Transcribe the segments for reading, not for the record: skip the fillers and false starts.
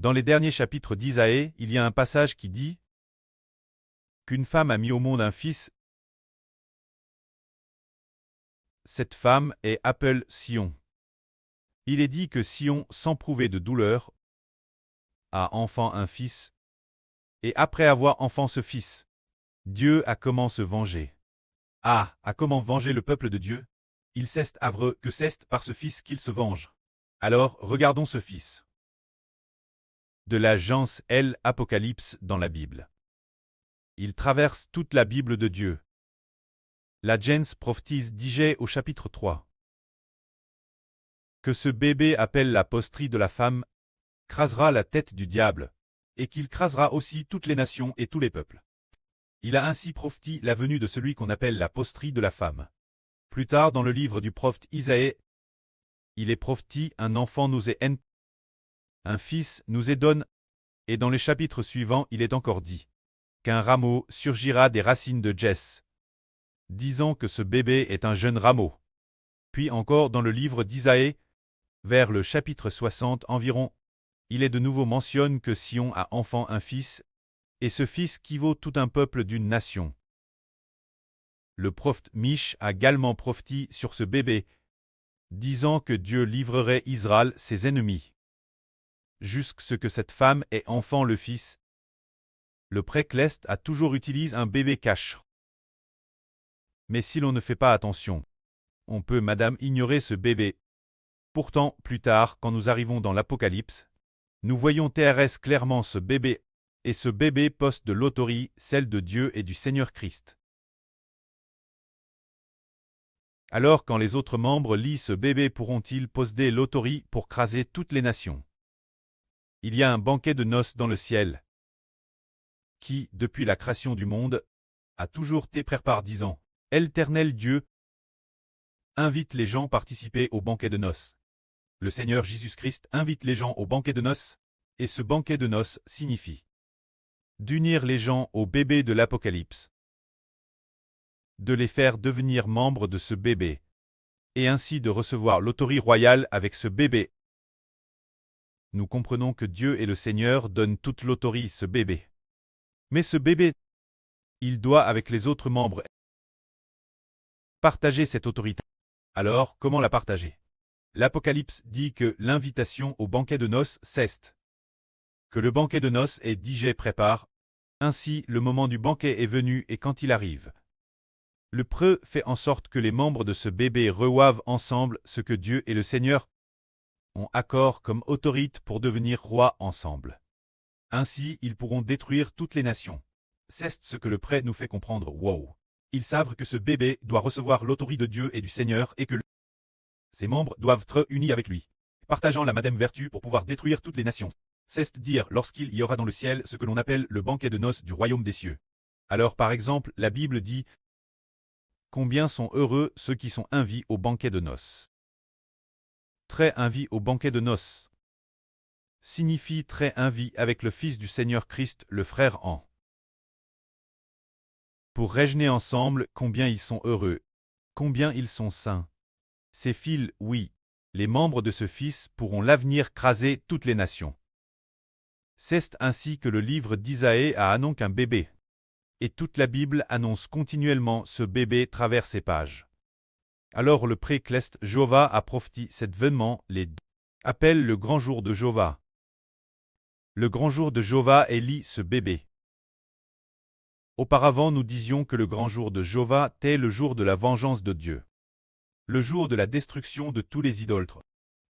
Dans les derniers chapitres d'Isaïe, il y a un passage qui dit qu'une femme a mis au monde un fils. Cette femme est appelée Sion. Il est dit que Sion, sans prouver de douleur, a enfant un fils, et après avoir enfant ce fils, Dieu a comment se venger. Ah, à comment venger le peuple de Dieu? Il ceste avreux que ceste par ce fils qu'il se venge. Alors, regardons ce fils. De l'agence L. Apocalypse dans la Bible. Il traverse toute la Bible de Dieu. La gens prophétise d'Igée au chapitre 3. Que ce bébé appelle la postrie de la femme, crasera la tête du diable, et qu'il crasera aussi toutes les nations et tous les peuples. Il a ainsi prophétisé la venue de celui qu'on appelle la postrie de la femme. Plus tard dans le livre du prophète Isaïe, il est prophétisé un enfant nous est haine, un fils nous est donné, et dans les chapitres suivants il est encore dit qu'un rameau surgira des racines de Jesse, disant que ce bébé est un jeune rameau. Puis encore dans le livre d'Isaïe, vers le chapitre 60 environ, il est de nouveau mentionné que Sion a enfant un fils, et ce fils qui vaut tout un peuple d'une nation. Le prophète Mich a également prophétisé sur ce bébé, disant que Dieu livrerait Israël ses ennemis. Jusqu'à ce que cette femme ait enfant le fils. Le précleste a toujours utilisé un bébé cache. Mais si l'on ne fait pas attention, on peut madame ignorer ce bébé. Pourtant, plus tard, quand nous arrivons dans l'Apocalypse, nous voyons TRS clairement ce bébé, et ce bébé poste de l'autorité, celle de Dieu et du Seigneur Christ. Alors quand les autres membres lisent ce bébé pourront-ils posséder l'autorité pour craser toutes les nations? Il y a un banquet de noces dans le ciel, qui, depuis la création du monde, a toujours été préparé disant « Éternel Dieu, invite les gens à participer au banquet de noces. » Le Seigneur Jésus-Christ invite les gens au banquet de noces, et ce banquet de noces signifie d'unir les gens au bébé de l'Apocalypse, de les faire devenir membres de ce bébé, et ainsi de recevoir l'autorité royale avec ce bébé. Nous comprenons que Dieu et le Seigneur donnent toute l'autorité à ce bébé. Mais ce bébé, il doit avec les autres membres partager cette autorité. Alors, comment la partager? L'Apocalypse dit que l'invitation au banquet de noces cesse, que le banquet de noces est digé prépare, ainsi le moment du banquet est venu et quand il arrive. Le preux fait en sorte que les membres de ce bébé reçoivent ensemble ce que Dieu et le Seigneur ont accord comme autorité pour devenir rois ensemble. Ainsi, ils pourront détruire toutes les nations. C'est ce que le prêtre nous fait comprendre. Wow! Ils savent que ce bébé doit recevoir l'autorité de Dieu et du Seigneur et que ses membres doivent être unis avec lui, partageant la même vertu pour pouvoir détruire toutes les nations. C'est dire lorsqu'il y aura dans le ciel ce que l'on appelle le banquet de noces du royaume des cieux. Alors par exemple, la Bible dit « Combien sont heureux ceux qui sont invités au banquet de noces » Très invités au banquet de noces signifie très invités avec le Fils du Seigneur Christ, le frère en. Pour régner ensemble, combien ils sont heureux, combien ils sont saints. Ces fils, oui, les membres de ce Fils pourront l'avenir craser toutes les nations. C'est ainsi que le livre d'Isaïe a annoncé qu'un bébé. Et toute la Bible annonce continuellement ce bébé travers ses pages. Alors le précleste Jéhovah a prophétisé cet événement, les appelle le grand jour de Jéhovah. Le grand jour de Jéhovah est lié ce bébé. Auparavant nous disions que le grand jour de Jéhovah était le jour de la vengeance de Dieu. Le jour de la destruction de tous les idolâtres.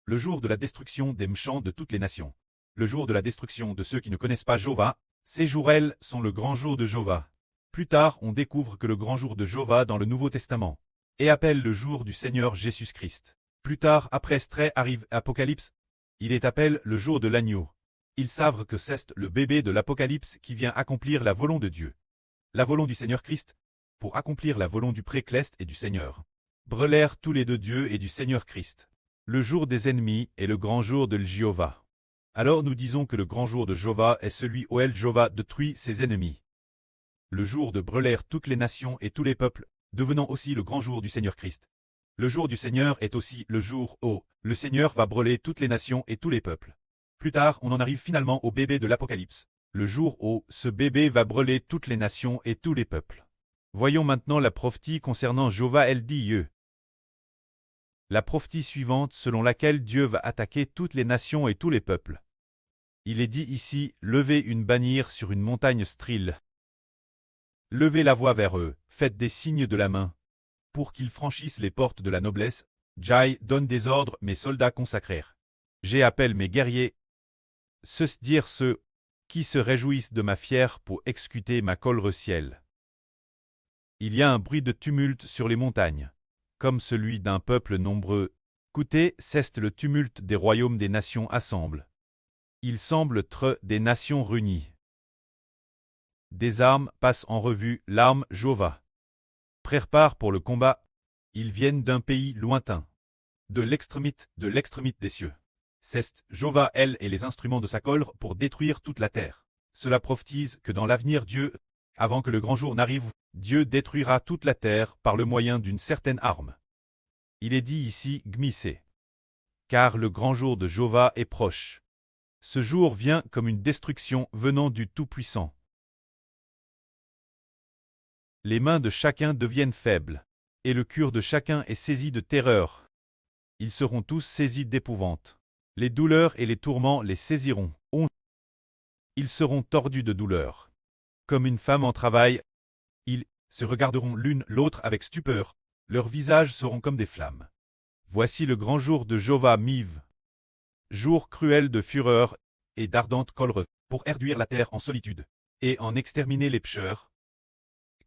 Le jour de la destruction des méchants de toutes les nations. Le jour de la destruction de ceux qui ne connaissent pas Jéhovah. Ces jours-elles sont le grand jour de Jéhovah. Plus tard, on découvre que le grand jour de Jéhovah dans le Nouveau Testament et appelle le jour du Seigneur Jésus-Christ. Plus tard, après ce trait arrive Apocalypse, il est appelé le jour de l'agneau. Ils savent que c'est le bébé de l'Apocalypse qui vient accomplir la volonté de Dieu. La volonté du Seigneur Christ, pour accomplir la volonté du précleste et du Seigneur. Brûlèrent tous les deux Dieu et du Seigneur Christ. Le jour des ennemis est le grand jour de Jéhovah. Alors nous disons que le grand jour de Jéhovah est celui où Jéhovah détruit ses ennemis. Le jour de brûlèrent toutes les nations et tous les peuples, devenant aussi le grand jour du Seigneur Christ. Le jour du Seigneur est aussi le jour où le Seigneur va brûler toutes les nations et tous les peuples. Plus tard, on en arrive finalement au bébé de l'Apocalypse, le jour où ce bébé va brûler toutes les nations et tous les peuples. Voyons maintenant la prophétie concernant Jova el-Dieu. La prophétie suivante selon laquelle Dieu va attaquer toutes les nations et tous les peuples. Il est dit ici, levez une bannière sur une montagne strile. Levez la voix vers eux, faites des signes de la main, pour qu'ils franchissent les portes de la noblesse. Jai donne des ordres, mes soldats consacrèrent. J'ai appelle mes guerriers. Ceux dire ceux qui se réjouissent de ma fière pour exécuter ma colère ciel. Il y a un bruit de tumulte sur les montagnes, comme celui d'un peuple nombreux. Écoutez, c'est le tumulte des royaumes des nations assemble. Il semble être des nations réunies. Des armes passent en revue, l'arme Jova. Prépare pour le combat. Ils viennent d'un pays lointain. De l'extrémité des cieux. C'est Jova, elle, et les instruments de sa colère pour détruire toute la terre. Cela prophétise que dans l'avenir Dieu, avant que le grand jour n'arrive, Dieu détruira toute la terre par le moyen d'une certaine arme. Il est dit ici Gmissé. Car le grand jour de Jova est proche. Ce jour vient comme une destruction venant du Tout-Puissant. Les mains de chacun deviennent faibles, et le cœur de chacun est saisi de terreur. Ils seront tous saisis d'épouvante. Les douleurs et les tourments les saisiront. Ils seront tordus de douleur. Comme une femme en travail, ils se regarderont l'une l'autre avec stupeur. Leurs visages seront comme des flammes. Voici le grand jour de Jova Miv. Jour cruel de fureur et d'ardente colère, pour réduire la terre en solitude, et en exterminer les pécheurs.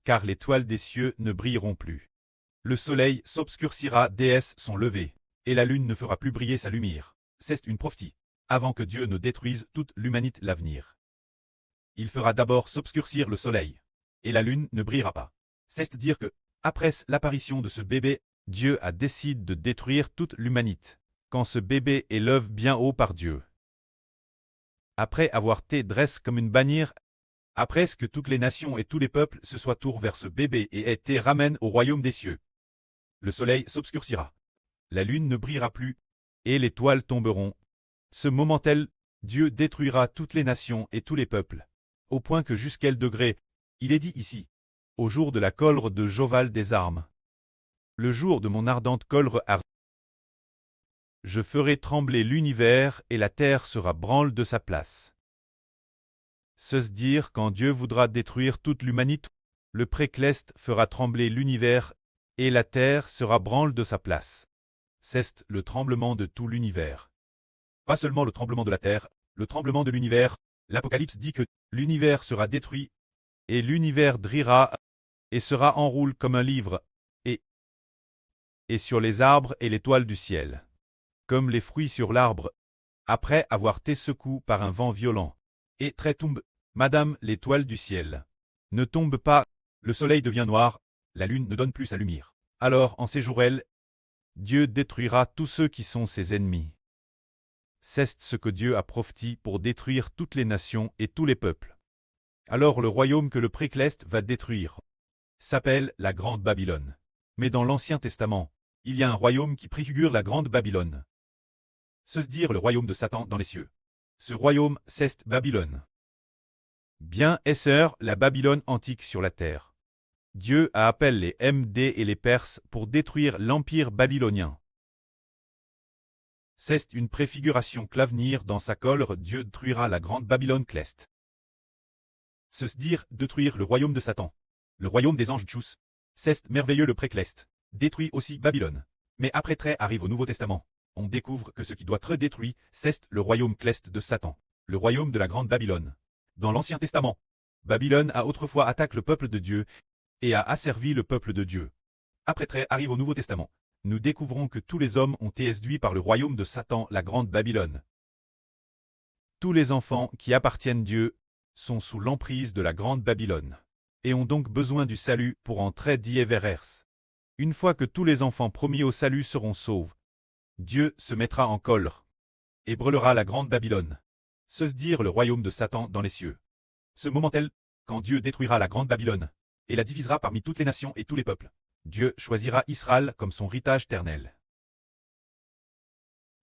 Car les toiles des cieux ne brilleront plus. Le soleil s'obscurcira, déesses sont levées, et la lune ne fera plus briller sa lumière. C'est une prophétie, avant que Dieu ne détruise toute l'humanité l'avenir. Il fera d'abord s'obscurcir le soleil, et la lune ne brillera pas. C'est dire que, après l'apparition de ce bébé, Dieu a décidé de détruire toute l'humanité, quand ce bébé est levé bien haut par Dieu. Après avoir été dressé comme une bannière, après que toutes les nations et tous les peuples se soient tournés vers ce bébé et aient été ramenés au royaume des cieux. Le soleil s'obscurcira, la lune ne brillera plus, et les toiles tomberont. Ce moment tel, Dieu détruira toutes les nations et tous les peuples, au point que jusqu'à quel degré, il est dit ici, au jour de la colère de Joval des armes. Le jour de mon ardente colère je ferai trembler l'univers et la terre sera branle de sa place. Se dire quand Dieu voudra détruire toute l'humanité, le précleste fera trembler l'univers et la terre sera branle de sa place. C'est le tremblement de tout l'univers. Pas seulement le tremblement de la terre, le tremblement de l'univers. L'Apocalypse dit que l'univers sera détruit et l'univers drira et sera enroulé comme un livre et sur les arbres et les toiles du ciel. Comme les fruits sur l'arbre, après avoir été secoués par un vent violent. Et très tombe, madame, l'étoile du ciel. Ne tombe pas, le soleil devient noir, la lune ne donne plus sa lumière. Alors, en ces jours-là, Dieu détruira tous ceux qui sont ses ennemis. C'est ce que Dieu a prophétisé pour détruire toutes les nations et tous les peuples. Alors le royaume que le précleste va détruire s'appelle la Grande Babylone. Mais dans l'Ancien Testament, il y a un royaume qui préfigure la Grande Babylone. Se dire le royaume de Satan dans les cieux. Ce royaume, c'est Babylone. Bien est la Babylone antique sur la terre. Dieu a appelé les MD et les Perses pour détruire l'empire babylonien. C'est une préfiguration que l'avenir dans sa colère Dieu détruira la grande Babylone cleste. Se dire détruire le royaume de Satan. Le royaume des anges Tchous. C'est merveilleux le précleste. Détruit aussi Babylone. Mais après trait arrive au Nouveau Testament. On découvre que ce qui doit être détruit, c'est le royaume cleste de Satan. Le royaume de la grande Babylone. Dans l'Ancien Testament, Babylone a autrefois attaqué le peuple de Dieu et a asservi le peuple de Dieu. Après trait arrive au Nouveau Testament. Nous découvrons que tous les hommes ont été séduits par le royaume de Satan, la grande Babylone. Tous les enfants qui appartiennent à Dieu sont sous l'emprise de la grande Babylone, et ont donc besoin du salut pour entrer vers. Une fois que tous les enfants promis au salut seront sauvés, Dieu se mettra en colère et brûlera la grande Babylone. Se dire le royaume de Satan dans les cieux. Ce moment tel, quand Dieu détruira la grande Babylone, et la divisera parmi toutes les nations et tous les peuples, Dieu choisira Israël comme son héritage éternel.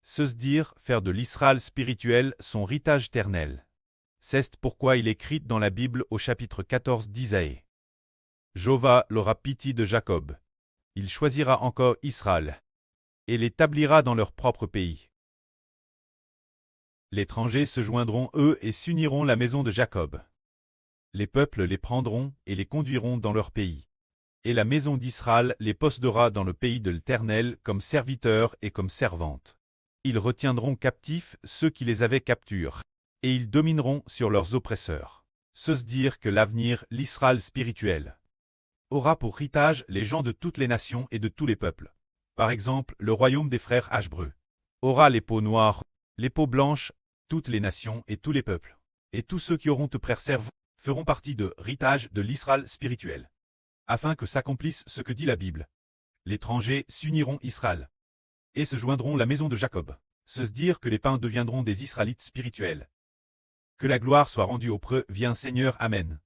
Se dire, faire de l'Israël spirituel son héritage éternel. C'est pourquoi il écrit dans la Bible au chapitre 14 d'Isaïe. Jéhovah aura pitié de Jacob. Il choisira encore Israël et l'établira dans leur propre pays. L'étranger se joindront eux et s'uniront la maison de Jacob. Les peuples les prendront et les conduiront dans leur pays. Et la maison d'Israël les possédera dans le pays de l'Éternel comme serviteurs et comme servantes. Ils retiendront captifs ceux qui les avaient capturés, et ils domineront sur leurs oppresseurs. Se dire que l'avenir, l'Israël spirituel, aura pour héritage les gens de toutes les nations et de tous les peuples. Par exemple, le royaume des frères Hébreux aura les peaux noires, les peaux blanches, toutes les nations et tous les peuples. Et tous ceux qui auront te préserver feront partie de héritage de l'Israël spirituel. Afin que s'accomplisse ce que dit la Bible. L'étranger s'uniront Israël et se joindront la maison de Jacob. Se dire que les païens deviendront des Israélites spirituels. Que la gloire soit rendue auprès, vient Seigneur, Amen.